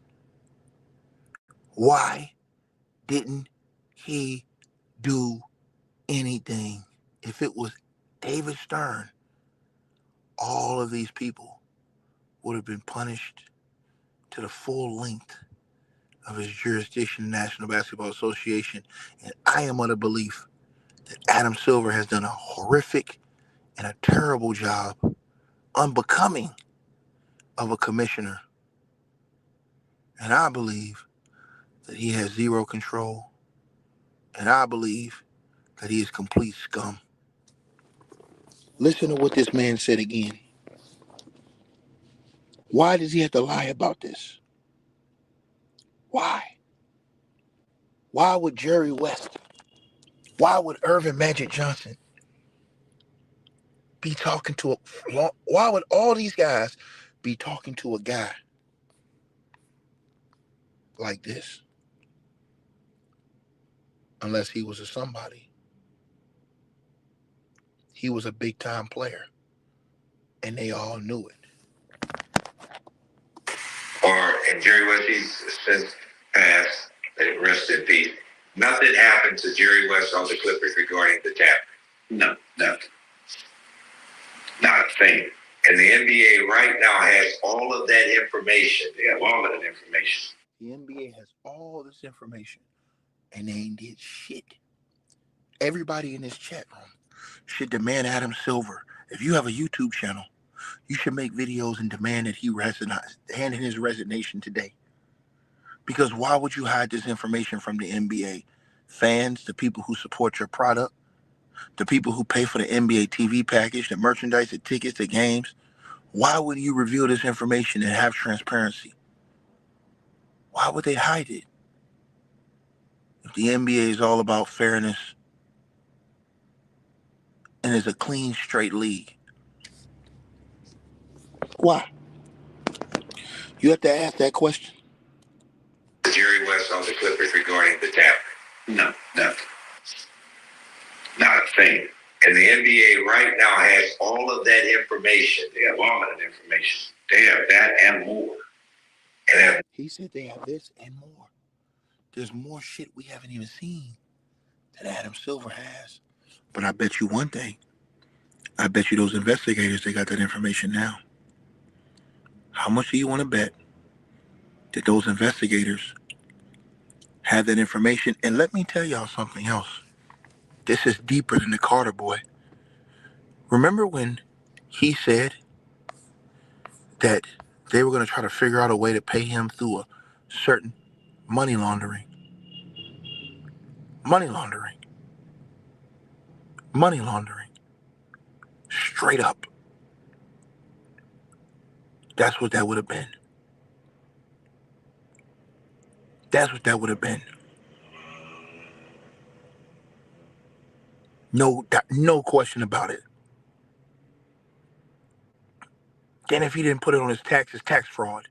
Why didn't he do anything? If it was David Stern, all of these people would have been punished to the full length of his jurisdiction, National Basketball Association. And I am of the belief that Adam Silver has done a horrific and a terrible job, unbecoming of a commissioner. And I believe that he has zero control. And I believe that he is complete scum. Listen to what this man said again. Why does he have to lie about this? Why? Why would Jerry West, why would Irvin Magic Johnson be talking to why would all these guys be talking to a guy like this? Unless he was a somebody. He was a big time player. And they all knew it. And Jerry West, he's since passed, rest in peace. Nothing happened to Jerry West on the Clippers regarding the tap. No, nothing. Not a thing. And the NBA right now has all of that information. They have all of that information. The NBA has all this information. And they ain't did shit. Everybody in this chat room should demand Adam Silver. If you have a YouTube channel, you should make videos and demand that he hand in his resignation today. Because why would you hide this information from the NBA? Fans, the people who support your product, the people who pay for the NBA TV package, the merchandise, the tickets, the games. Why would you reveal this information and have transparency? Why would they hide it? If the NBA is all about fairness and is a clean, straight league. Why? You have to ask that question. Jerry West on the Clippers regarding the tap. No, nothing. Not a thing. And the NBA right now has all of that information. They have all of that information. They have that and more. He said they have this and more. There's more shit we haven't even seen that Adam Silver has. But I bet you one thing. I bet you those investigators, they got that information now. How much do you want to bet that those investigators have that information? And let me tell y'all something else. This is deeper than the Carter boy. Remember when he said that they were going to try to figure out a way to pay him through a certain money laundering? Money laundering. Money laundering. Straight up. That's what that would have been. That's what that would have been. No question about it. Then if he didn't put it on his taxes, tax fraud.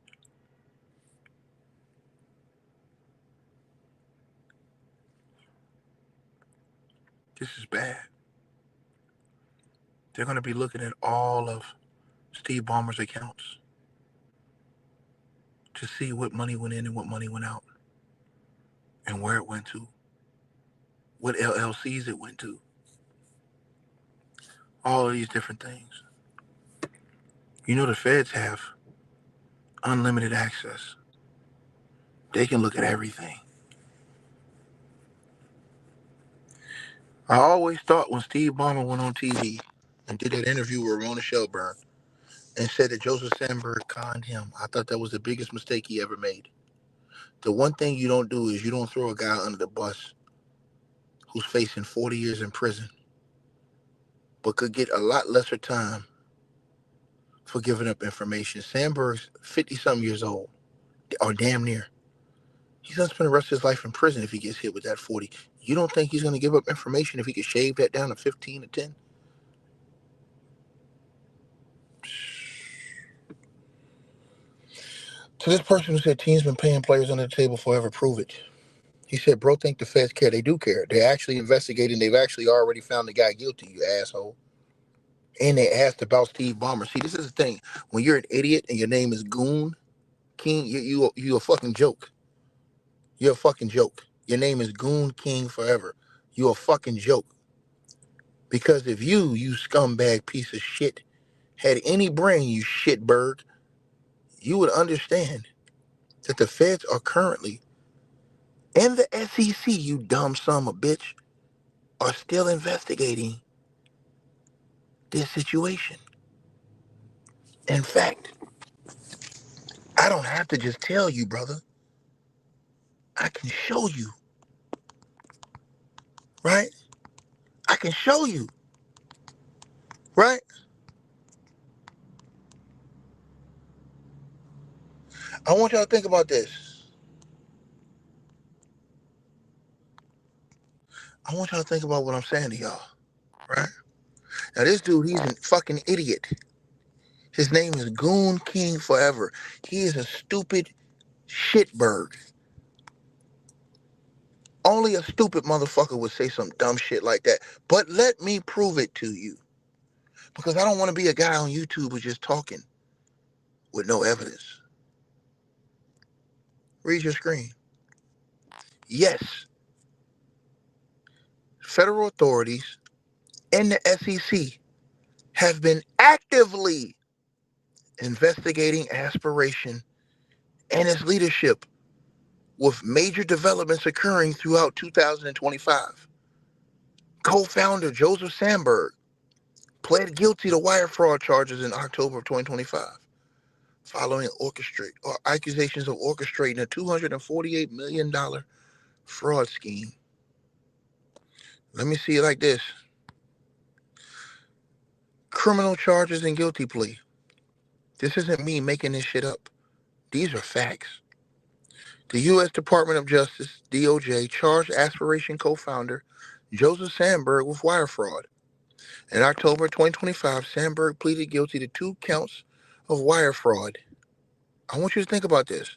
This is bad. They're going to be looking at all of Steve Ballmer's accounts to see what money went in and what money went out and where it went to, what LLCs it went to, all of these different things. You know the feds have unlimited access. They can look at everything. I always thought when Steve Ballmer went on TV and did that interview with Ramona Shelburne and said that Joseph Sandberg conned him, I thought that was the biggest mistake he ever made. The one thing you don't do is you don't throw a guy under the bus who's facing 40 years in prison but could get a lot lesser time for giving up information. Sandberg's 50-something years old, or damn near. He's going to spend the rest of his life in prison if he gets hit with that 40. You don't think he's going to give up information if he could shave that down to 15 or 10? To this person who said teams been paying players under the table forever, prove it. He said, bro, think the feds care. They do care. They're actually investigating. They've actually already found the guy guilty, you asshole. And they asked about Steve Ballmer. See, this is the thing. When you're an idiot and your name is Goon King, you a fucking joke. You're a fucking joke. Your name is Goon King forever. You're a fucking joke. Because if you scumbag piece of shit, had any brain, you shitbird, you would understand that the feds are currently, and the SEC, you dumb son of a bitch, are still investigating this situation. In fact, I don't have to just tell you, brother. I can show you. Right? I can show you. Right? I want y'all to think about this. I want y'all to think about what I'm saying to y'all. Right? Now this dude, he's a fucking idiot. His name is Goon King forever. He is a stupid shitbird. Only a stupid motherfucker would say some dumb shit like that. But let me prove it to you. Because I don't want to be a guy on YouTube who's just talking with no evidence. Read your screen. Yes. Federal authorities and the SEC have been actively investigating Aspiration and its leadership, with major developments occurring throughout 2025. Co-founder Joseph Sandberg pled guilty to wire fraud charges in October of 2025, following accusations of orchestrating a $248 million fraud scheme. Let me see it like this. Criminal charges and guilty plea. This isn't me making this shit up. These are facts. The U.S. Department of Justice, DOJ, charged Aspiration co-founder Joseph Sandberg with wire fraud. In October 2025, Sandberg pleaded guilty to 2 counts of wire fraud. I want you to think about this.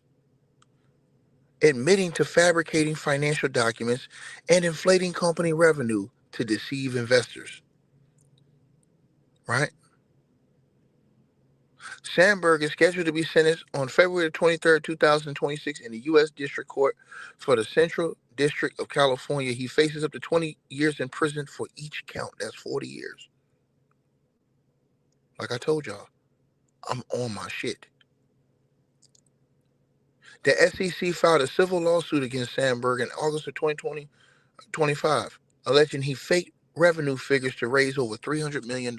Admitting to fabricating financial documents and inflating company revenue to deceive investors. Right? Sandberg is scheduled to be sentenced on February 23, 2026 in the U.S. District Court for the Central District of California. He faces up to 20 years in prison for each count. That's 40 years. Like I told y'all, I'm on my shit. The SEC filed a civil lawsuit against Sandberg in August of 2025, alleging he faked revenue figures to raise over $300 million.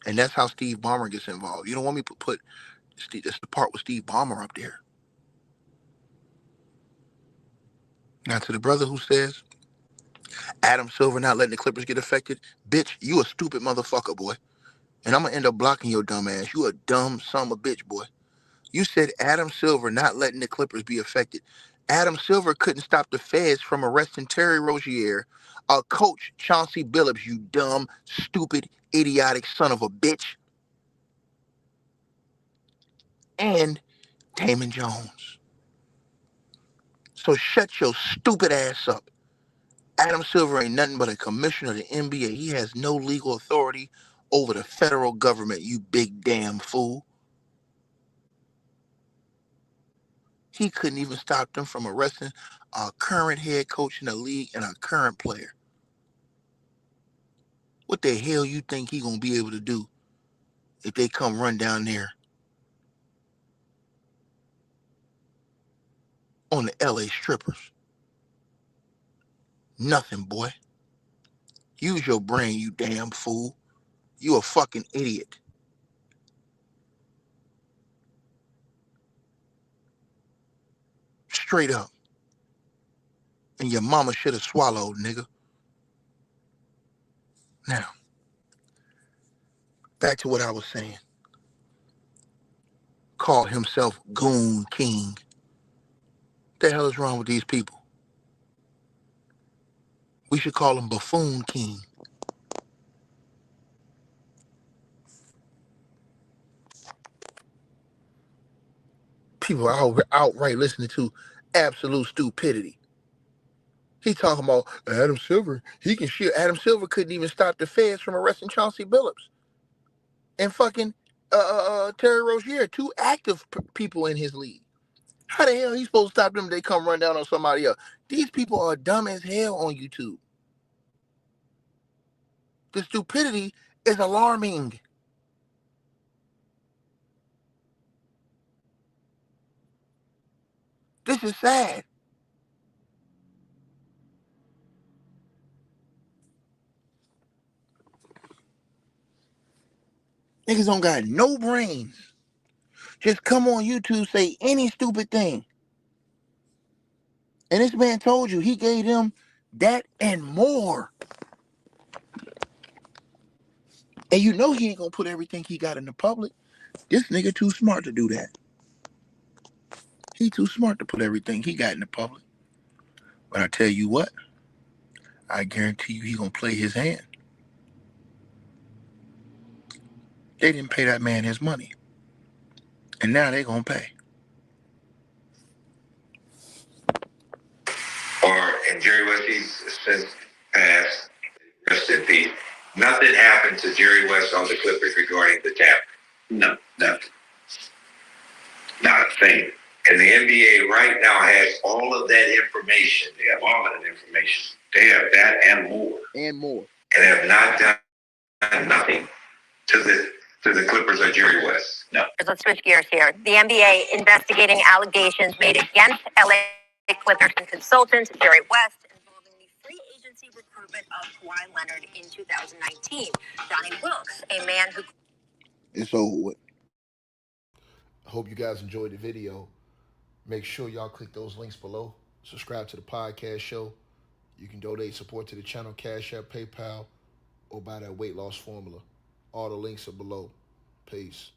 And that's how Steve Ballmer gets involved. You don't want me to put that's the part with Steve Ballmer up there. Now, to the brother who says Adam Silver not letting the Clippers get affected, bitch, you a stupid motherfucker, boy. And I'm going to end up blocking your dumb ass. You a dumb son of a bitch, boy. You said Adam Silver not letting the Clippers be affected. Adam Silver couldn't stop the feds from arresting Terry Rozier, coach Chauncey Billups, you dumb, stupid, idiotic son of a bitch. and Damon Jones. So shut your stupid ass up. Adam Silver ain't nothing but a commissioner of the NBA. He has no legal authority over the federal government, you big damn fool. He couldn't even stop them from arresting our current head coach in the league and our current player. What the hell you think he gonna be able to do if they come run down there on the LA strippers? Nothing, boy. Use your brain, you damn fool. You a fucking idiot. Straight up. And your mama should have swallowed, nigga. Now, back to what I was saying. Called himself Goon King. What the hell is wrong with these people? We should call him Buffoon King. People are outright listening to absolute stupidity. He talking about Adam Silver. He can shoot. Adam Silver couldn't even stop the feds from arresting Chauncey Billups and fucking Terry Rozier, two active people in his league. How the hell he supposed to stop them if they come run down on somebody else? These people are dumb as hell on YouTube. The stupidity is alarming. This is sad. Niggas don't got no brains. Just come on YouTube, say any stupid thing. And this man told you he gave them that and more. And you know he ain't gonna put everything he got in the public. This nigga too smart to do that. He too smart to put everything he got in the public. But I tell you what, I guarantee you he gonna play his hand. They didn't pay that man his money. And now they gonna pay. And Jerry West, he's since passed, rest in peace. Nothing happened to Jerry West on the Clippers regarding the tap. No, nothing. Not a thing. And the NBA right now has all of that information. They have all of that information. They have that and more. And more. And have not done nothing to the Clippers or Jerry West. No. Let's switch gears here. The NBA investigating allegations made against LA Clippers and consultant Jerry West involving the free agency recruitment of Kawhi Leonard in 2019. Donnie Wilkes, a man who... It's over with. I hope you guys enjoyed the video. Make sure y'all click those links below. Subscribe to the podcast show. You can donate support to the channel, Cash App, PayPal, or buy that weight loss formula. All the links are below. Peace.